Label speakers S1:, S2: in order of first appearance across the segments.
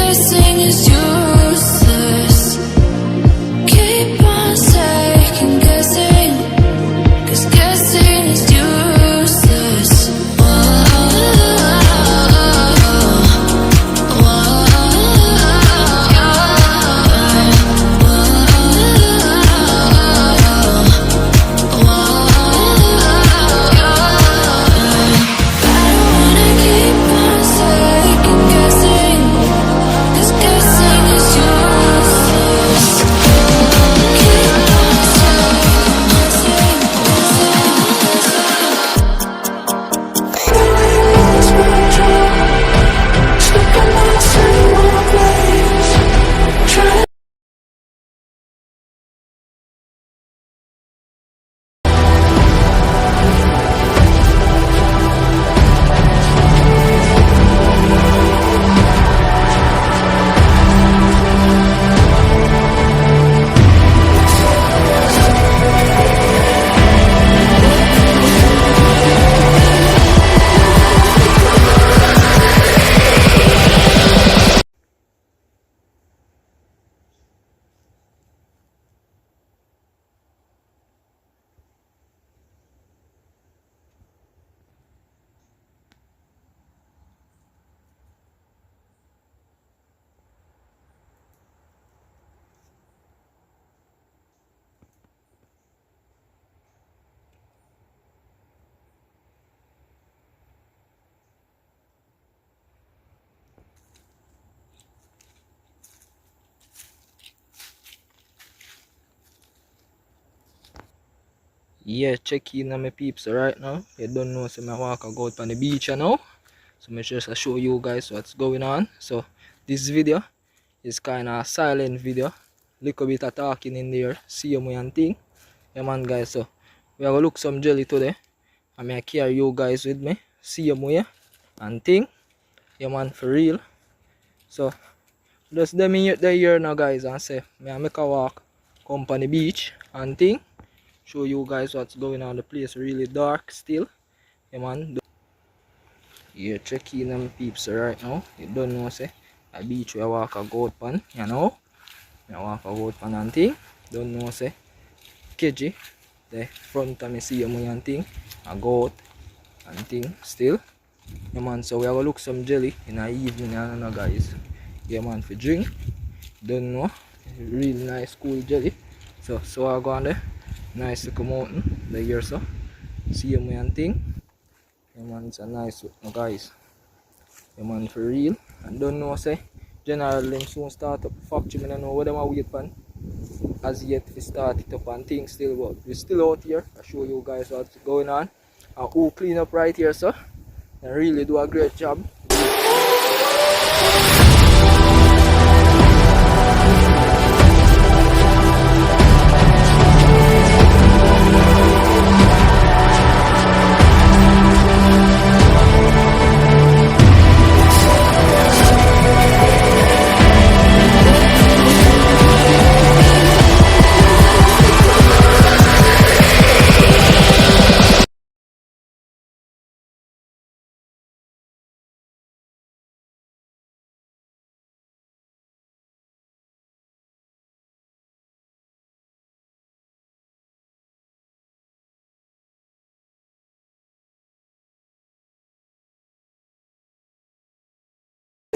S1: guessing is useless. Keep on second guessing, 'cause guessing is useless.
S2: Yeah, check in on my peeps right now. You don't know, so I walk go out on the beach now. So I just show you guys what's going on. So this video is kinda a silent video. Little bit of talking in there. See you and thing. Yeah man guys, so we are gonna look some jelly today. I may carry you guys with me. See you and thing. Yeah man, for real. So just them in the here now guys and say me I make a walk come on the beach and thing. Show you guys what's going on. The place really dark still. Yeah man. Yeah, check in on peeps right now. You don't know say a beach where I walk a goat pan, you know. I walk a goat pan and thing. Don't know say KG. The front of me see you and thing. A goat and thing still. Yeah man, so we are gonna look some jelly in the evening and know guys. Yeah man, for drink. Don't know. Really nice cool jelly. So I go on there. Nice to come out the year so. See you and thing. Yeah man, it's a nice one guys. Yeah man, for real. And don't know say general them soon start up factory. I don't know what them are wait for as yet we start it up and things still, but we're still out here. I show you guys what's going on and who clean up right here so. They really do a great job.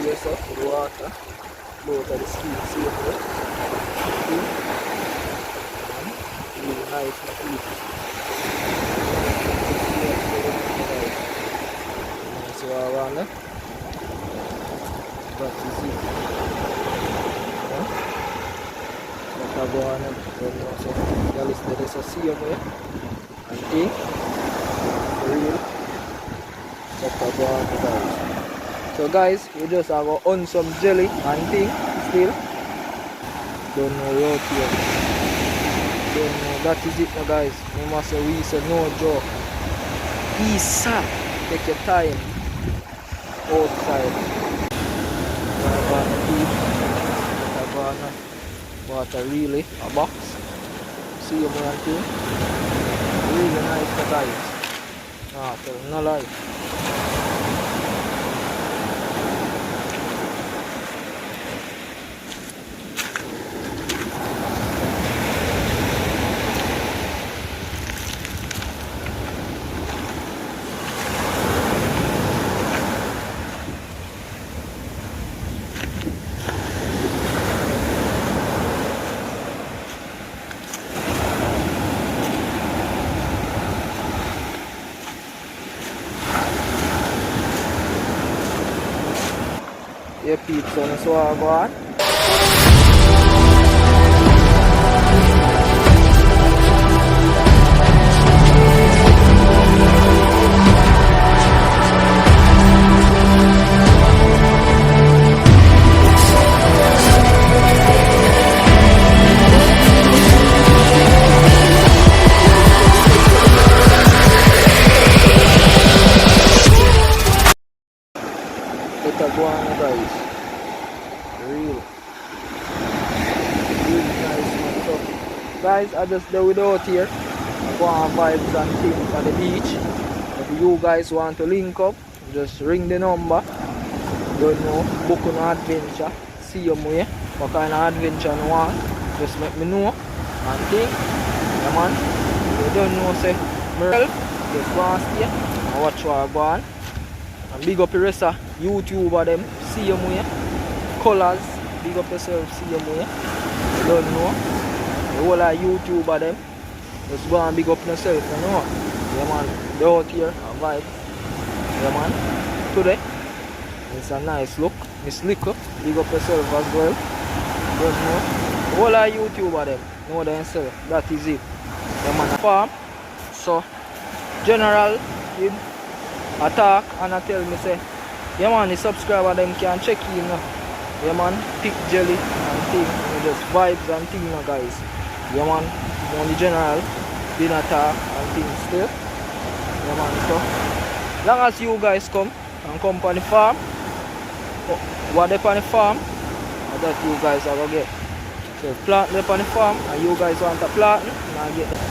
S2: Yes, up to the water, go to the street safely. Really nice and clean. So around there, that is it. So I go on and so there is a sea over there and thing, real. So I go on to guys. So guys, we just have on some jelly and thing still. Don't know what here. Don't know. That is it now guys. We must say we say no joke. Peace up. Take your time. Outside. Water really a box. See you man thing. Really nice guys. Nah, tell no lie. So that's what I go on. Let us go on, guys. Real nice, man. So guys, I just do without here. I go on vibes and things on the beach. If you guys want to link up, just ring the number. Don't know, book an adventure. See you more. What kind of adventure you want? Just let me know. And thing. Yeah, man. If you don't know, say Merle, just go and stay and watch what I go on. And big up the rest of YouTuber them. See you more. Colors, big up yourself. See you more. You don't know. The whole of YouTuber them. Just go and big up yourself, you know. Yeah, man. They're out here and vibe. Yeah, man. Today, it's a nice look. Miss Liquor, big up yourself as well. Don't know. The whole of YouTuber them know themselves. That is it. Yeah, man. Farm. So, General did attack and I tell me say, yeah, man, the subscriber them can check in. Yeah, man. Pick jelly and thing. Just vibes and thing, guys. Yeah, man. The General did attack and things still. Yeah, man. So, long as you guys come and come on the farm, what they on the farm, that you guys are gonna get. So plant them on the farm and you guys want to plant and I get them.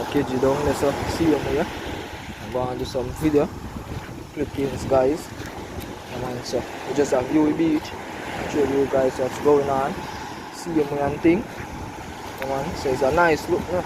S2: KG down there, so see you here. I'm going to do some video clippings, guys. So we just have view beach. Show you guys what's going on. See you and thing. So it's a nice look now.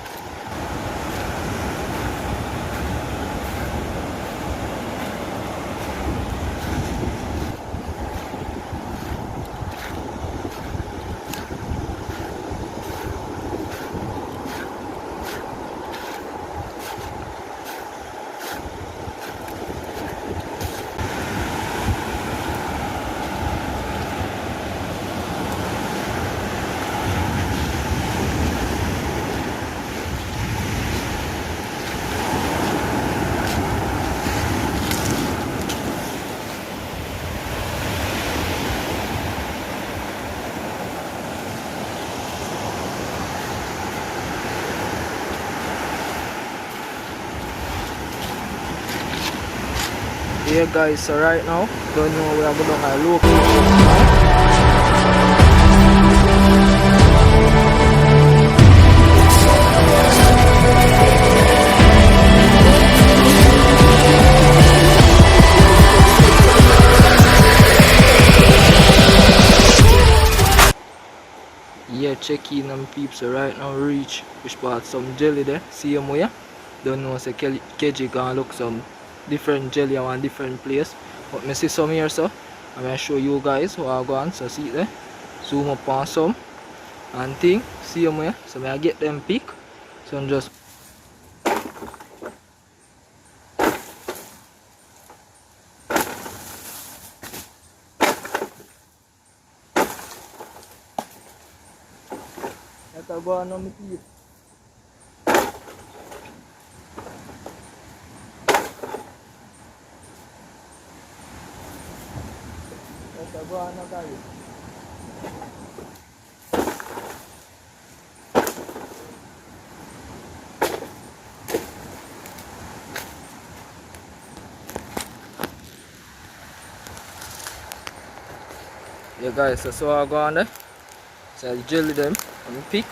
S2: Yeah, guys, so right now, don't know where I'm going to location. Yeah, check in on peeps. So right now reach which part some jelly there. See him here. Don't know say KG gonna look some different jelly on different place. But me see some here, so I'm gonna show you guys what I go on. So see it there. Zoom up on some and thing. See them here. So I get them pick. So I'm just let's go on my teeth. Let's go on guys. Yeah guys, so I go on there. So I jelly them and pick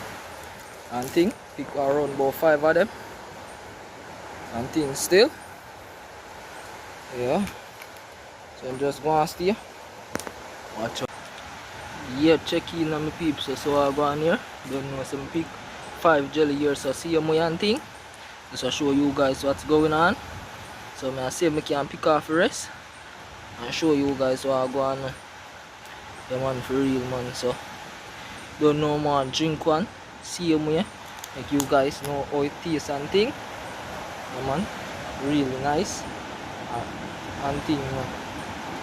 S2: and thing. Pick around about 5 of them. And thing still. Yeah. So I'm just gonna stay. Watch out. Yeah, check in on my peeps. So I go on here. Don't know some pick 5 jelly here. So see you and thing. Just to show you guys what's going on. So I see me can pick off the rest and show you guys what I go on. Yeah man, for real man. So don't know man, drink one, see me, make you guys know how it tastes and thing. Yeah man, really nice and thing man.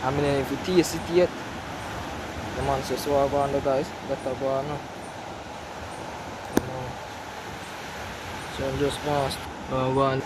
S2: I mean if you taste it yet, yeah man, so I go on the guys, that I go on. Yeah, man. So I'm just gonna go on.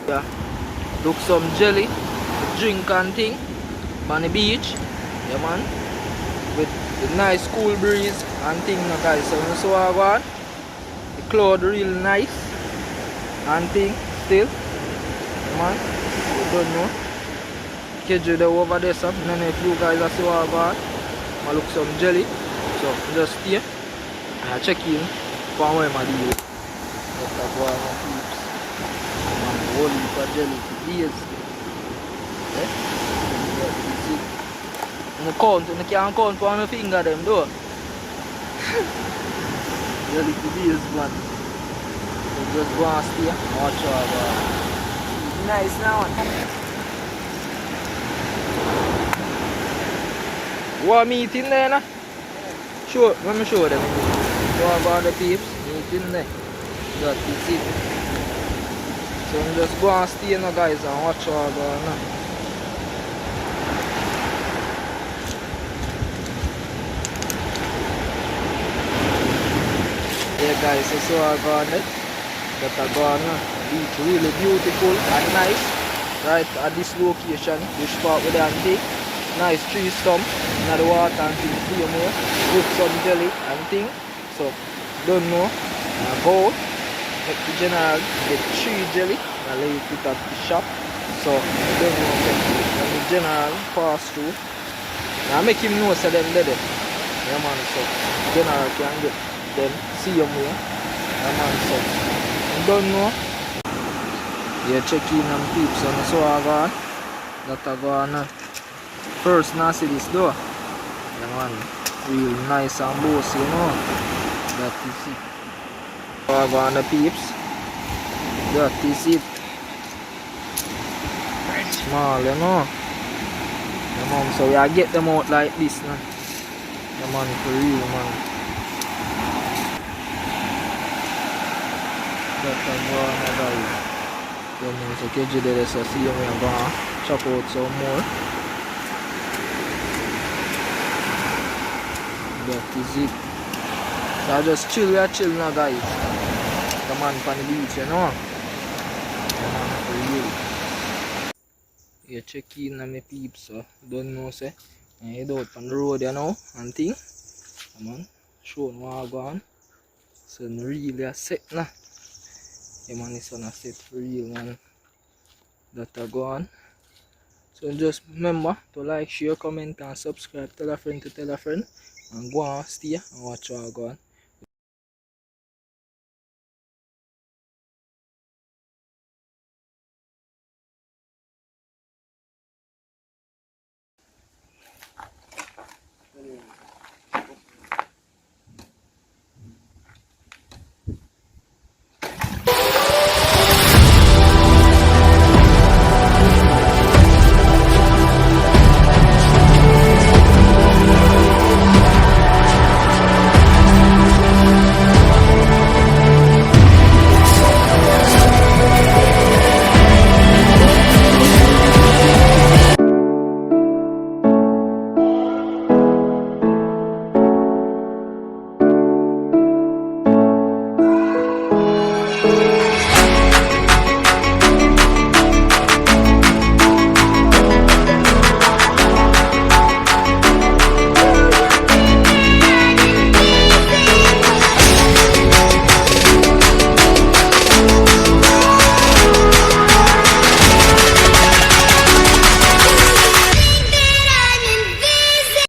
S2: Yeah, look some jelly, drink and thing on the beach. Yeah man, with the nice cool breeze and thing now guys. So I go on. The cloud real nice and thing still. Yeah, man, you don't know. KJ there over there so I don't know if you guys are see what I go on. I look some jelly. So just stay and I check in for where I deal. Just I go on peeps. Whole heap of jelly for days. Eh? You can't count on your finger them though. Jelly for days man. So just go and stay and watch out. Nice now. What meat in there now? Show, let me show them. What about the peeps? Meat in there. That is it. So I'm just go and stay now guys and watch all going on. Yeah guys, so see what I go on there. That I go on now. Beach really beautiful and nice. Right at this location, this spot with the antique. Nice tree stump in the water and things see more. With some jelly and thing. So don't know. Go. Make the general get 3 jelly and lay it at the shop. So then when the general pass through, now make him know so them dead. Yeah man, so general can get them, see him here. Yeah man, so you don't know. Yeah, check in and peeps and so I go on. That I go on first now see this door. Yeah man, real nice and bossy, you know. That is it. I go on the peeps. That is it. Small, you know. Yeah, man, so I get them out like this now. Yeah, man, for real, man. That I go on the guys. Yeah, man, so KJ there, so see me I'm gonna chop out some more. That is it. So I just chill now guys. The man on the beach, you know. Yeah, man, for real. Yeah, check in on my peeps, so don't know say. I head out on the road you know and thing. Yeah, man. Show them what I go on. So really a set now. Yeah man, it's on a set for real man. That I go on. So just remember to like, share, comment and subscribe. Tell a friend to tell a friend. And go on stay and watch what I go on.